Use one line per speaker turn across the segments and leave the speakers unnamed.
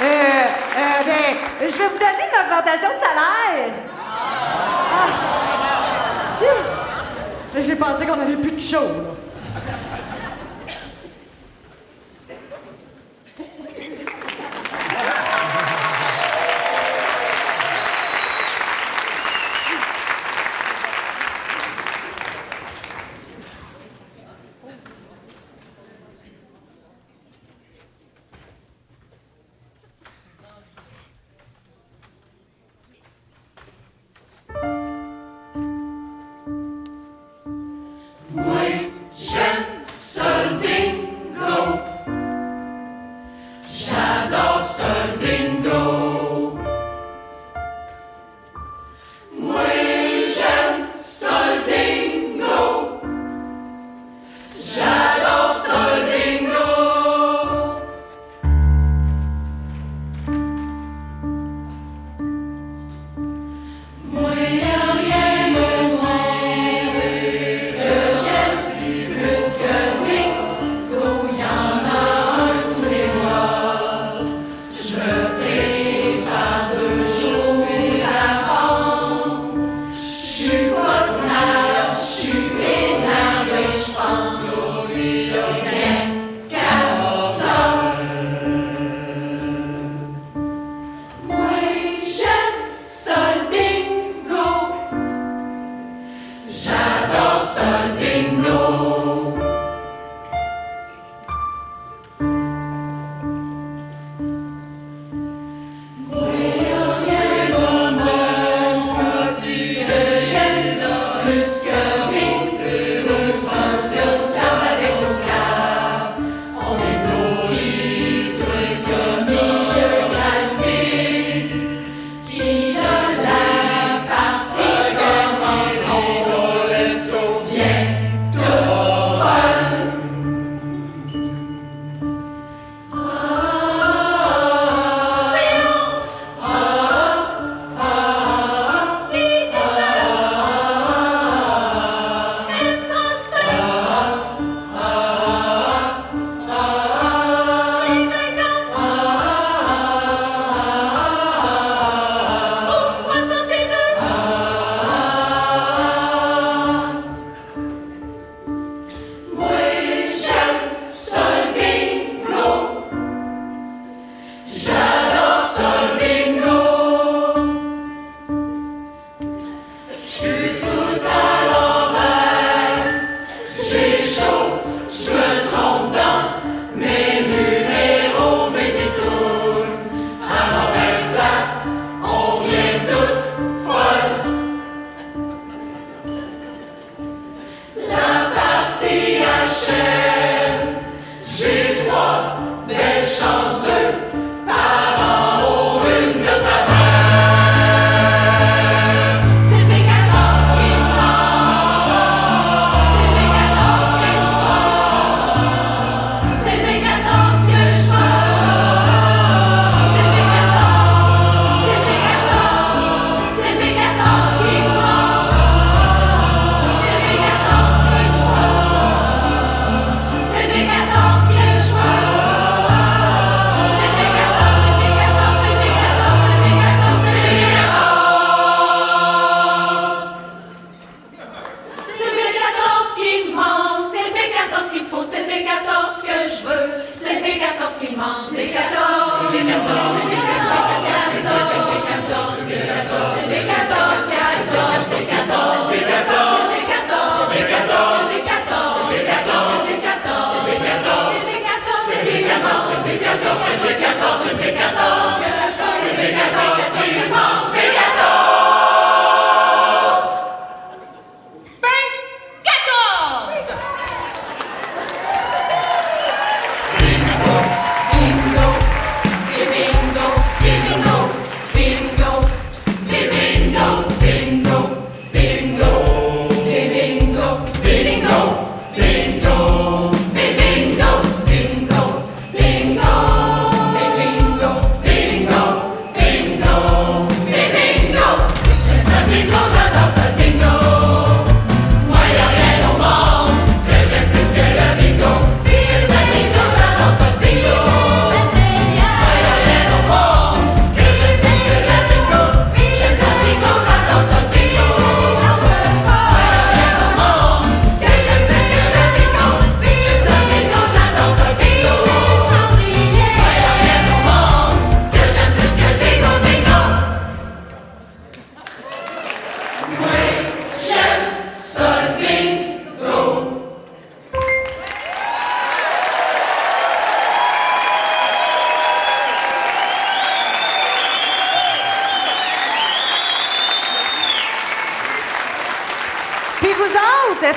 Ben, je vais vous donner une augmentation de salaire. Ah. Phew. J'ai pensé qu'on avait plus de show, là.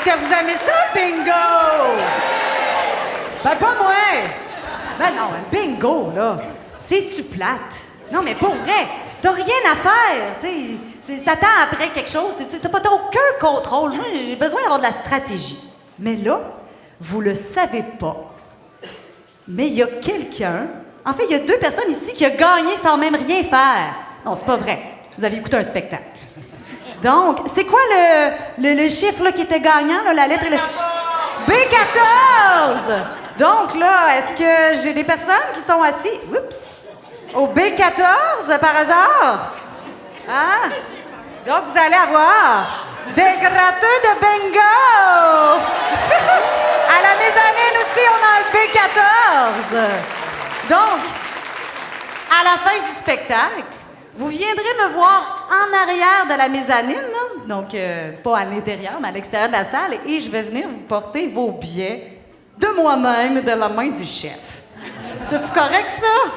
Est-ce que vous aimez ça, bingo? Ben, pas moi. Ben non, un bingo, là, c'est-tu plate? Non, mais pour vrai, t'as rien à faire, tu sais. T'attends après quelque chose, t'as aucun contrôle. Moi, j'ai besoin d'avoir de la stratégie. Mais là, vous le savez pas, mais il y a quelqu'un... En fait, il y a 2 personnes ici qui ont gagné sans même rien faire. Non, c'est pas vrai. Vous avez écouté un spectacle. Donc, c'est quoi le chiffre là, qui était gagnant, là, la lettre et le chiffre? B14! Donc là, est-ce que j'ai des personnes qui sont assises... Oups! Au B14, par hasard? Ah! Donc, vous allez avoir des gratteux de bingo! À la mezzanine aussi, on a le B14. Donc, à la fin du spectacle, vous viendrez me voir en arrière de la mezzanine, là. Donc, pas à l'intérieur, mais à l'extérieur de la salle, et je vais venir vous porter vos billets de moi-même, de la main du chef. C'est-tu correct, ça?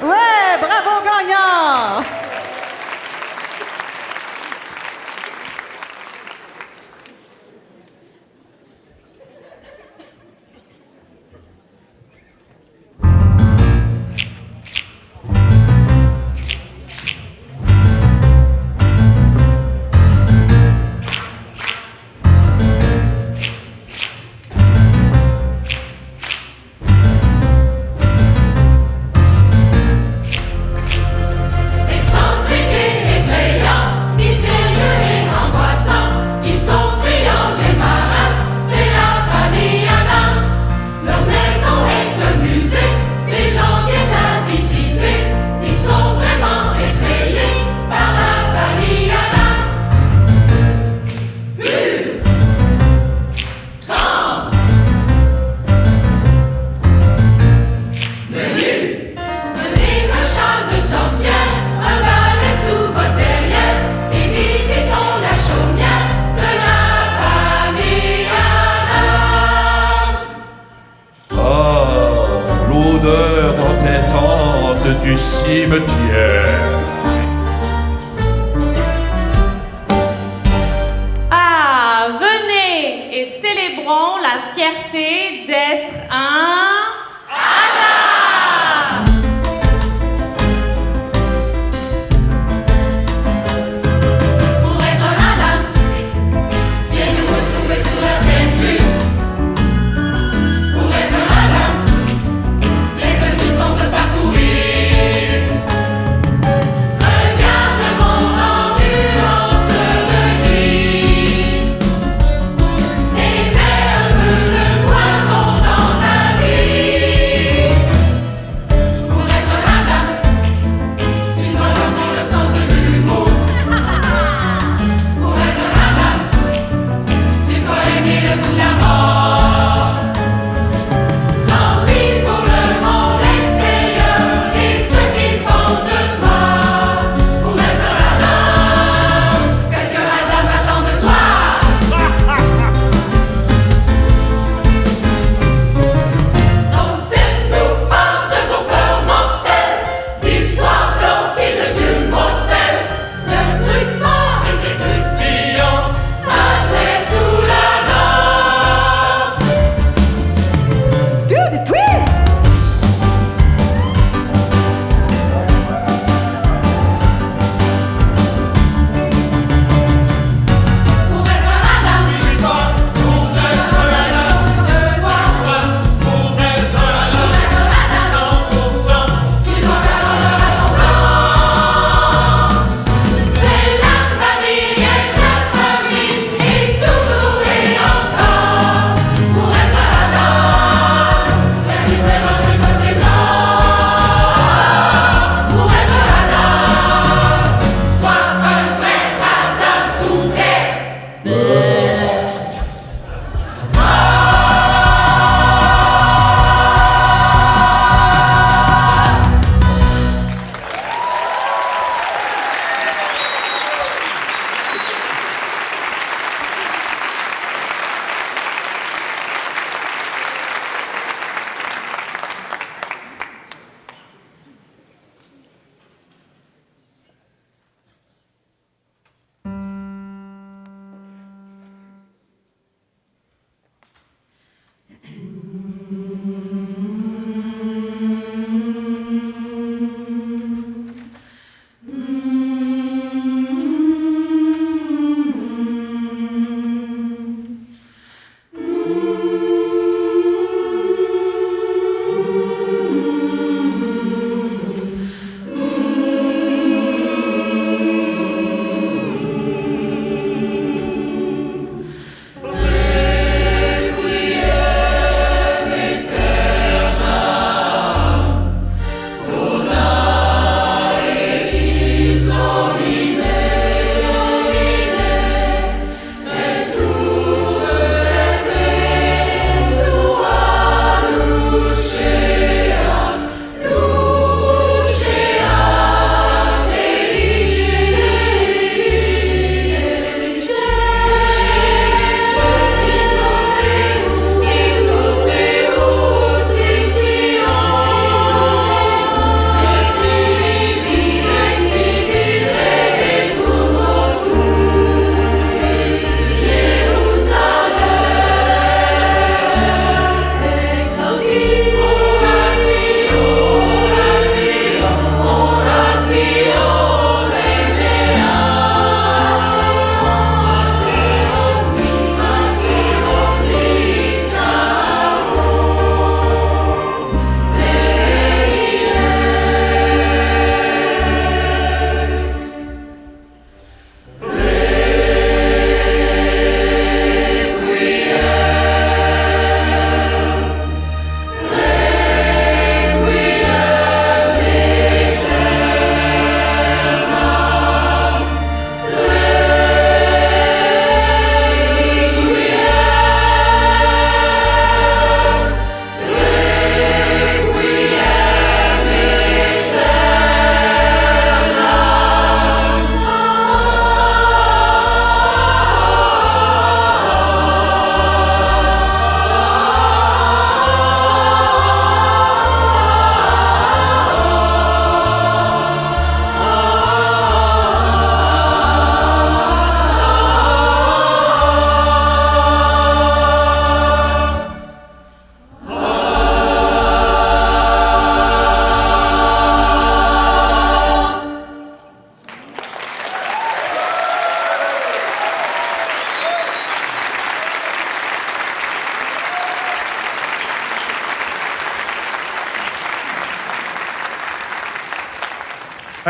Ouais, bravo, gagnant!
Du cimetière.
Ah, venez et célébrons la fierté d'être un... Adas!
Pour être un Adas, viens nous retrouver sur la pleine lune. Pour être un Adas, les ennemis sont de parcourir. Poison dans la vie.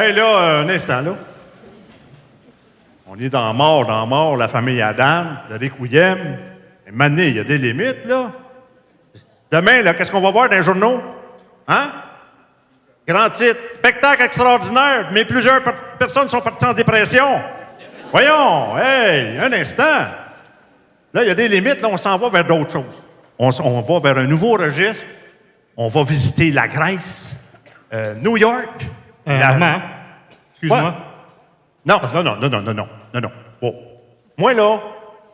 Hey, là, un instant, là. On est dans mort, la famille Adam, de Rick William. Mais maintenant, il y a des limites, là. Demain, là, qu'est-ce qu'on va voir dans les journaux? Hein? Grand titre, spectacle extraordinaire, mais plusieurs personnes sont parties en dépression. Voyons, hey, un instant. Là, il y a des limites, là, on s'en va vers d'autres choses. On va vers un nouveau registre. On va visiter la Grèce, New York.
Armand, excuse-moi.
Ouais. Non. Bon. Moi, là,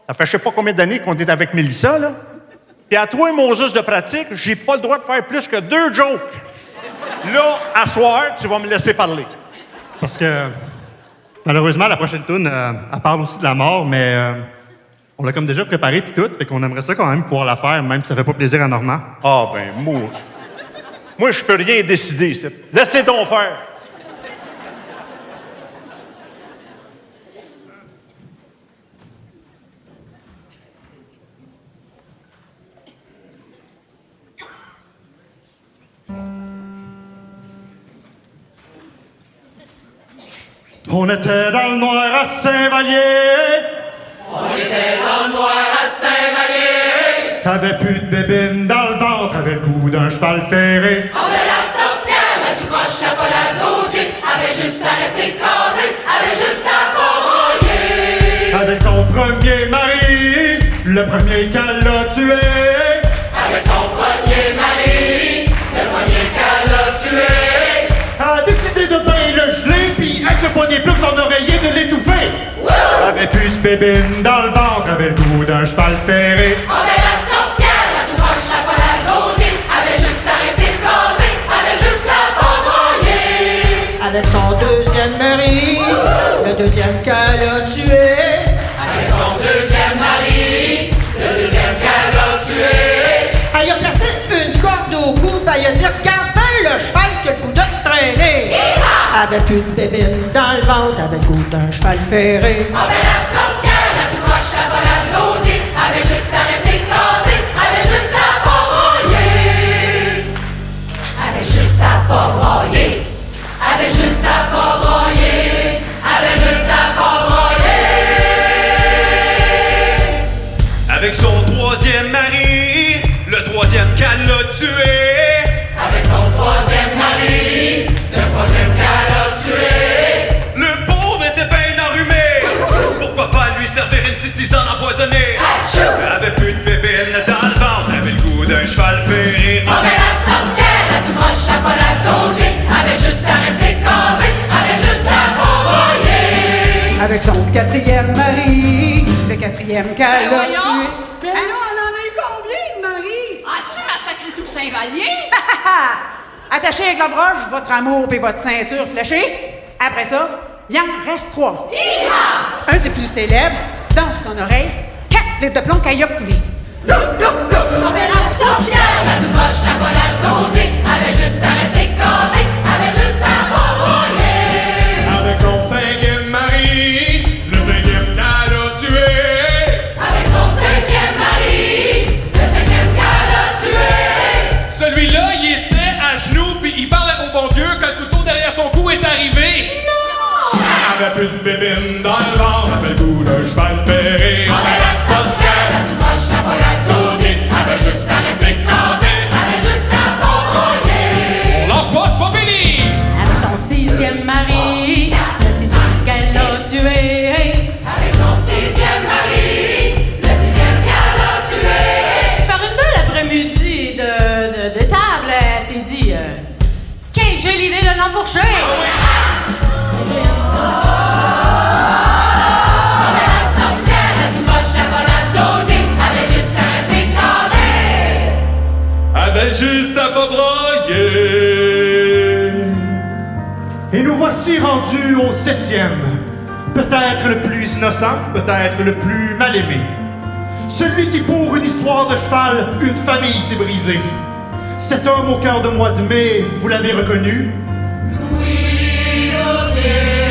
ça fait je sais pas combien d'années qu'on est avec Mélissa, là. Puis à toi, Moses de pratique, j'ai pas le droit de faire plus que 2 jokes. Là, à soir, tu vas me laisser parler.
Parce que, malheureusement, la prochaine tourne, elle parle aussi de la mort, mais on l'a comme déjà préparée puis tout, fait qu'on aimerait ça quand même pouvoir la faire, même si ça fait pas plaisir à Normand.
Ah, ben, moi, je peux rien décider, ici. Laissez donc faire.
On était dans le noir à Saint-Vallier.
On était dans le noir à Saint-Vallier.
T'avais plus de bébine dans le ventre, avait le goût d'un cheval ferré.
On avait la sorcière, la tout croche, la folle à daudier. Avait juste à rester casée, avait juste à pas broyer.
Avec son premier mari, le premier qu'elle a tué.
Avec son premier mari, le premier qu'elle a tué.
A décidé de bien le geler, puis avec le poignet plus son oreiller de l'étouffer. Avait plus de bébine dans le ventre, avait le goût d'un cheval ferré.
On avait la sorcière, la tout croche, la folle à daudier. Avait juste à rester casée, avait juste à pas broyer.
Avec son deuxième mari, le deuxième qu'elle a tué.
Avec son deuxième mari, le deuxième qu'elle a tué.
Elle a placé une corde au cou, ben il a dit regarde bien le cheval qui a le goût de te traîner. Avait plus de bébine dans le ventre, avait le goût d'un cheval ferré.
On avait la sorcière, la tout croche, la folle à daudier. Avait juste à rester casée, avait juste à pas broyer. Avait juste à pas broyer. Avait juste à pas broyer. Avait juste à pas broyer.
Avec son troisième mari, le troisième qu'elle a tué.
Avec son troisième mari, le troisième qu'elle a tué.
Le pauvre était bien enrhumé. Pourquoi pas lui servir une petite tisane empoisonnée? Elle avait plus de bébé dans le ventre, avait le goût d'un cheval ferré.
On avait la sorcière, la tout croche, la folle à daudier. Avait juste à rester casée, avait juste à pas broyer.
Avec son quatrième mari, le quatrième qu'elle a
voyons.
tué.
Ben là, on en a eu combien de maris?
As-tu massacré tout Saint-Vallier?
Attachez avec la broche votre amour et votre ceinture fléchée. Après ça, il en reste 3. Un, c'est plus célèbre. Dans son oreille, 4 litres de plomb qu'elle a coulé.
On avait la sorcière, la tout croche, la folle à daudier. Avait juste à rester casée, avait juste à pas broyer.
Avec son cinquième mari, le cinquième qu'elle a tué.
Avec son cinquième mari, le cinquième qu'elle a tué.
Celui-là, il était à genoux puis il parlait au bon Dieu quand le couteau derrière son cou est arrivé. Non! Avait plus de bébine dans le ventre, avait le goût d'un cheval ferré.
On avait la sorcière, la tout croche, la folle à daudier. Avait juste à rester casée, avait juste à pas broyer.
On lance pas, c'est pas fini!
Avec son 6e mari, le 6e qu'elle a tué.
Avec son sixième mari, le sixième qu'elle a tué.
Par une belle après-midi de table, elle s'est dit qu'est-ce que j'ai l'idée de l'enfourcher?
On avait la sorcière, la tout croche, la folle à daudier. Avait juste à rester casée.
Avait juste à pas broyer.
Et nous voici rendus au 7e. Peut-être le plus innocent, peut-être le plus mal aimé. Celui qui, pour une histoire de cheval, une famille s'est brisée. Cet homme au cœur de mois de mai, vous l'avez reconnu?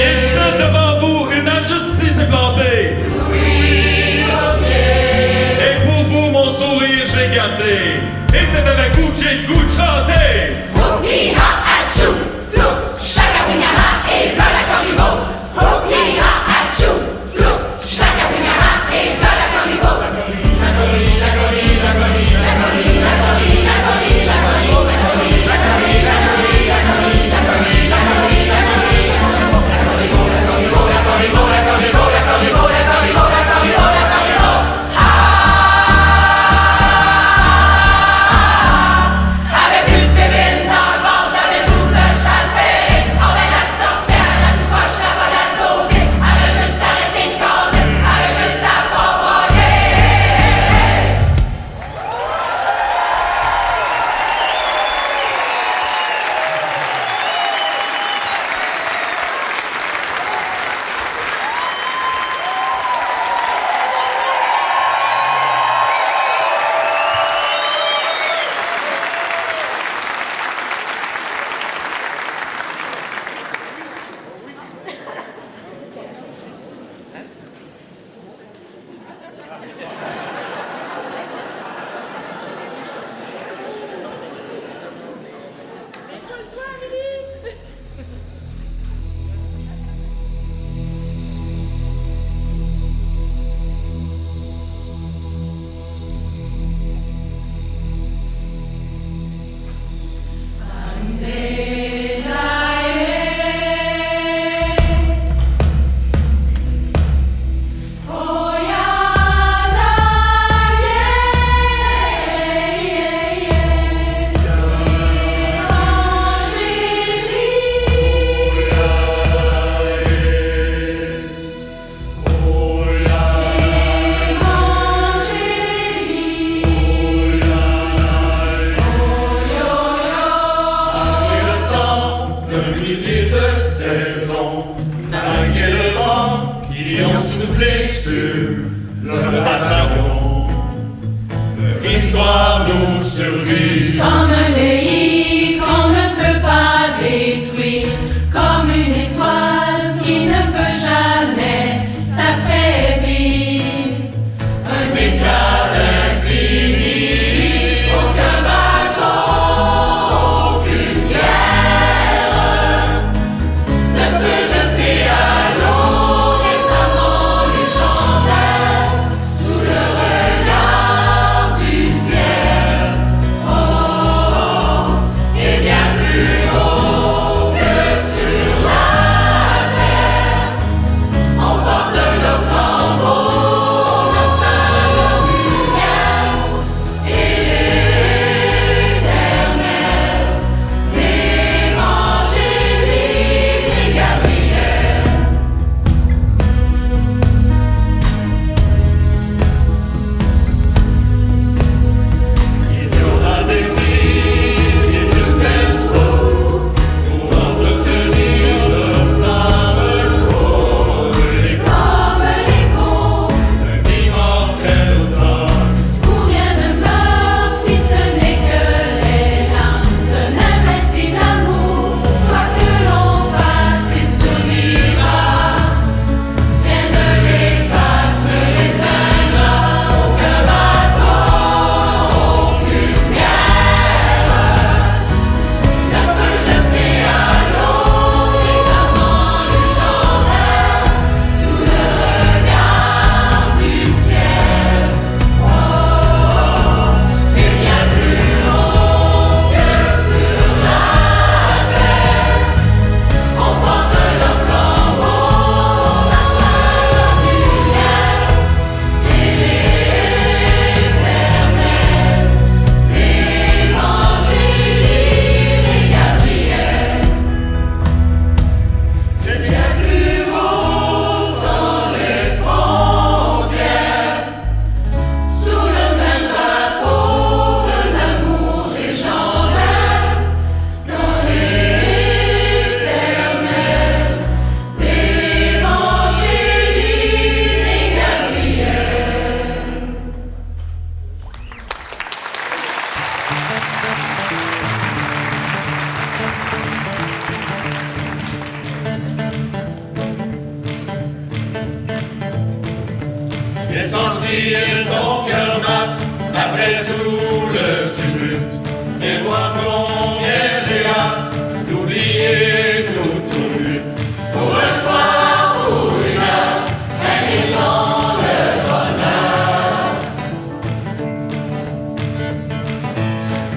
Et ça devant vous, une injustice est plantée. Et pour vous, mon sourire, je l'ai gardé. Et c'est avec vous que j'ai le goût de chanter.
Hi-ha, achou, plou, chagabougnama et
sentir ton cœur battre après tout le tumulte. Et voir combien j'ai hâte d'oublier toutes nos luttes. Pour un soir, pour une heure, gagner dans le bonheur.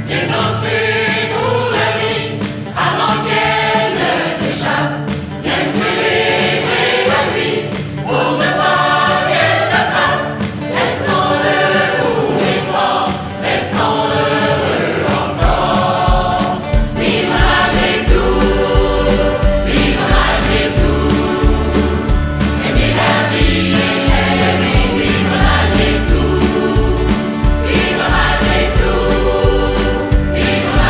Viens danser pour la vie avant qu'elle ne s'échappe. Viens célébrer la vie pour ne pas qu'elle t'attrape. Restons-le pour les forts, restons-le heureux encore. Vivre malgré tout, vivre malgré tout. Aimer la vie et l'aimer, vivre malgré tout. Vivre malgré tout, vivre malgré tout.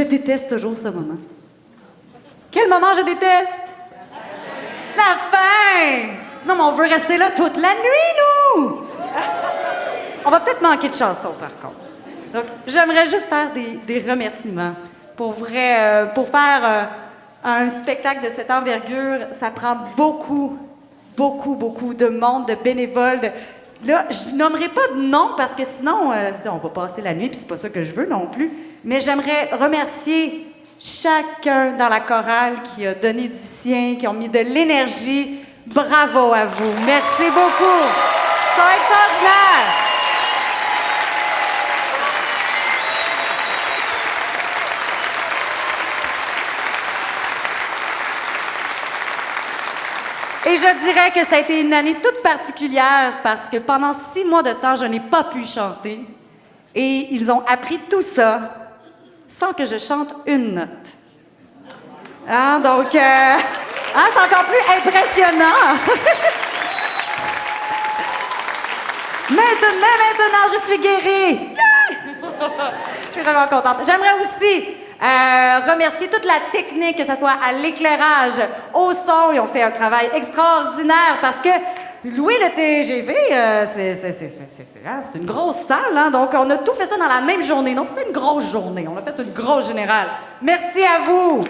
déteste toujours ce moment. Quel moment je déteste? La fin! Non, mais on veut rester là toute la nuit, nous! On va peut-être manquer de chansons, par contre. Donc, j'aimerais juste faire des remerciements. Pour vrai, pour faire un spectacle de cette envergure, ça prend beaucoup de monde, de bénévoles. Là, je nommerai pas de nom parce que sinon, on va passer la nuit, puis c'est pas ça que je veux non plus. Mais j'aimerais remercier chacun dans la chorale qui a donné du sien, qui ont mis de l'énergie. Bravo à vous. Merci beaucoup. C'est extraordinaire. Et je dirais que ça a été une année toute particulière parce que pendant 6 mois de temps, je n'ai pas pu chanter. Et ils ont appris tout ça sans que je chante une note. Hein, donc, c'est encore plus impressionnant. Mais maintenant, je suis guérie. Yeah! Je suis vraiment contente. J'aimerais aussi remercier toute la technique, que ce soit à l'éclairage, au son. Ils ont fait un travail extraordinaire parce que louer le TGV, c'est une grosse salle. Hein? Donc, on a tout fait ça dans la même journée. Donc, c'était une grosse journée. On a fait une grosse générale. Merci à vous.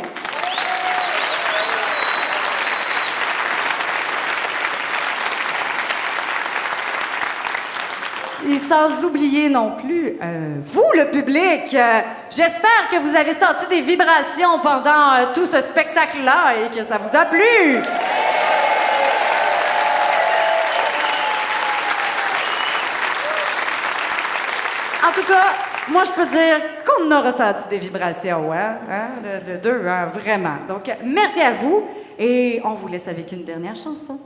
Et sans oublier non plus, vous, le public, j'espère que vous avez senti des vibrations pendant tout ce spectacle-là et que ça vous a plu. En tout cas, moi, je peux dire qu'on a ressenti des vibrations, hein? De deux, hein? Vraiment. Donc, merci à vous et on vous laisse avec une dernière chanson.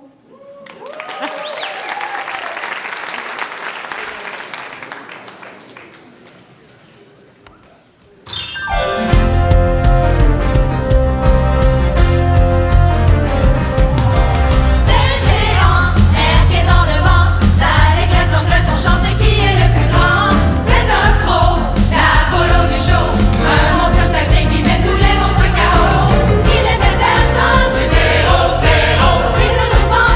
Il ne nous prend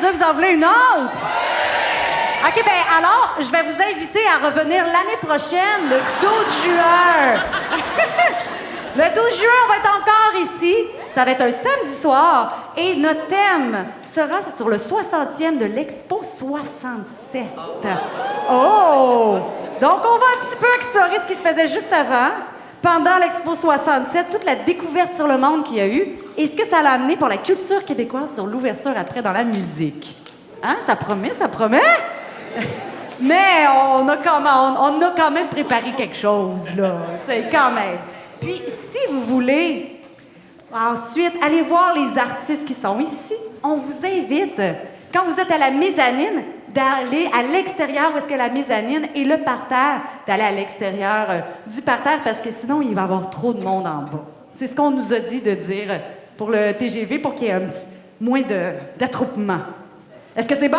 veut dire que vous en voulez une autre? OK, ben alors, je vais vous inviter à revenir l'année prochaine, le 12 juin. Le 12 juin, on va être encore ici. Ça va être un samedi soir. Et notre thème sera sur le 60e de l'Expo 67. Oh! Donc, on va un petit peu explorer ce qui se faisait juste avant, pendant l'Expo 67, toute la découverte sur le monde qu'il y a eu et ce que ça l'a amené pour la culture québécoise sur l'ouverture après dans la musique. Hein? Ça promet, ça promet? Mais on a quand même préparé quelque chose, là. T'sais, quand même. Puis, si vous voulez, ensuite, aller voir les artistes qui sont ici. On vous invite, quand vous êtes à la mezzanine, d'aller à l'extérieur où est-ce que la mezzanine et le parterre, d'aller à l'extérieur du parterre parce que sinon, il va y avoir trop de monde en bas. C'est ce qu'on nous a dit de dire pour le TGV pour qu'il y ait un petit moins d'attroupement. Est-ce que c'est bon?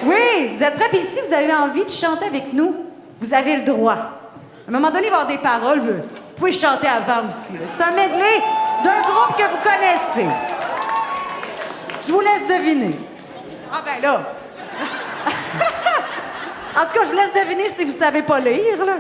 Oui! Vous êtes prêts? Puis si vous avez envie de chanter avec nous, vous avez le droit. À un moment donné, il va y avoir des paroles. Vous pouvez chanter avant aussi. Là. C'est un medley d'un groupe que vous connaissez. Je vous laisse deviner. Ah ben là! En tout cas, je vous laisse deviner si vous savez pas lire, là.